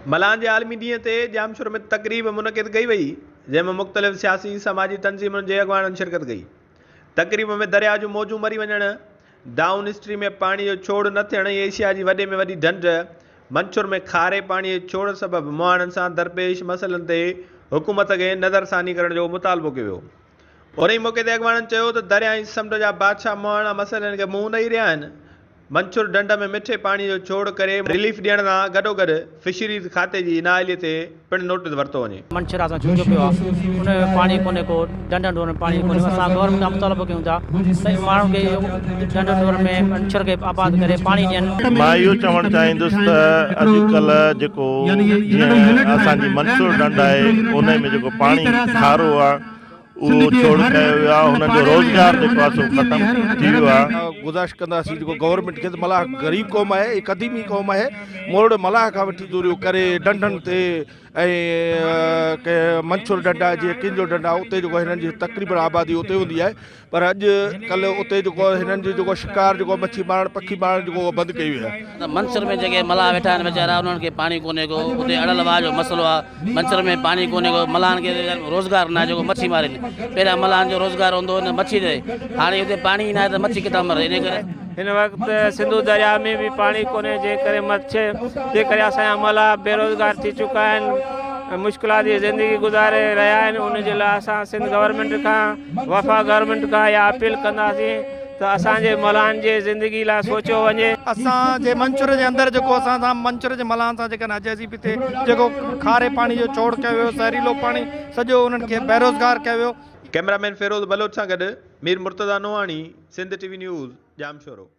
Malan जे आलमी ॾींहं ते जामशोर में तकरीब मुनक़िद कई वई, जंहिंमें मुख़्तलिफ़ सियासी समाजी तंज़ीमुनि जे अॻवाननि शिरकत कई। तकरीब में दरिया जूं मौजूं मरी वञण, डाउन स्ट्रीम में पाणी जो छोड़ न थियण, एशिया जी वॾे में वॾी ढंढ मंछुर में खारे पाणी जे छोड़ सबबि मुहाणनि सां दरपेश मसइलनि ते हुकूमत खे नज़रसानी करण जो मुतालबो कयो वियो। उन ई मौक़े ते अॻवाननि चयो त दरिया ऐं समुंड जा बादशाह मुहाणा मसइलनि खे मुंहुं ॾेई रहिया आहिनि। मंछुर ढंढ में मिठे पाणी जो छोड़ करे रिलीफ ॾियण सां गॾोगॾु फिशरीज़ खाते जी नाअहली ते पिणु नोटिस वरितो वञे। मंछर असां चुंगियो पियो आहे, उन में पाणी कोन्हे को, ढंढ ढोर में पाणी कोन्हे। असां गवर्नमेंट खां मुतालबो कयूं था त माण्हुनि खे ढंढ ढोर में मंछर खे आबाद करे पाणी ॾियनि। मां इहो चवणु चाहींदुसि त अॼुकल्ह जेको जीअं असांजी मंसूर ढंढ आहे उन में जेको पाणी खारो आहे उहो छोड़ कयो वियो आहे, हुननि जो रोज़गार जेको आहे सो ख़तमु थी वियो आहे। गुज़ारिश कंदासीं जेको गवर्नमेंट खे, मलाह ग़रीब क़ौम आहे, एक क़दीमी क़ौम आहे, मोड़ मलाह खां वठी दूरियो करे ढंढनि ते ऐं मंछुर ढंढ आहे जीअं किंजो ढंढ आहे, उते जेको हिननि जी तक़रीबन आबादी उते हूंदी आहे, पर अॼुकल्ह उते जेको हिननि जो जेको शिकार जेको मच्छी मारण पखी मारण जेको बंदि कई वई आहे। मंछर में जेके मलाह वेठा आहिनि वीचारा, उन्हनि खे पाणी कोन्हे को, उते अड़ल वाह जो मसइलो आहे। मंछर में पाणी कोन्हे को, मलाहनि खे रोज़गार न आहे जेको मच्छी मारनि। पहिरियां मलाहनि जो रोज़गार हूंदो हुन मच्छी ते, हाणे हुते पाणी न आहे त मच्छी किथां मरे। इन करे हिन वक़्तु सिंधु दरिया में भी पाणी कोन्हे, जे करे जे करे असांजा मलाह बेरोज़गार थी चुका आहिनि, मुश्किलात जी ज़िंदगी गुज़ारे रहिया आहिनि। उन जे लाइ असां सिंध गवर्नमेंट खां, वफ़ा गवर्नमेंट खां इहा अपील कंदासीं त असांजे मलाहनि जे ज़िंदगी लाइ सोचियो वञे। असांजे मंछुर जे अंदरि जेको असां मंछुर जे मलाहनि सां जेका नाजाइज़ी पई थिए, जेको खारे पाणी जो छोड़ कयो वियो, ज़हरीलो पाणी सॼो उन्हनि खे बेरोज़गार कयो वियो। कैमरामैन फिरोज़ बलोच सां गॾु मीर मुर्तज़ा नोहाणी, सिंध टीवी न्यूज़, जामशोरो।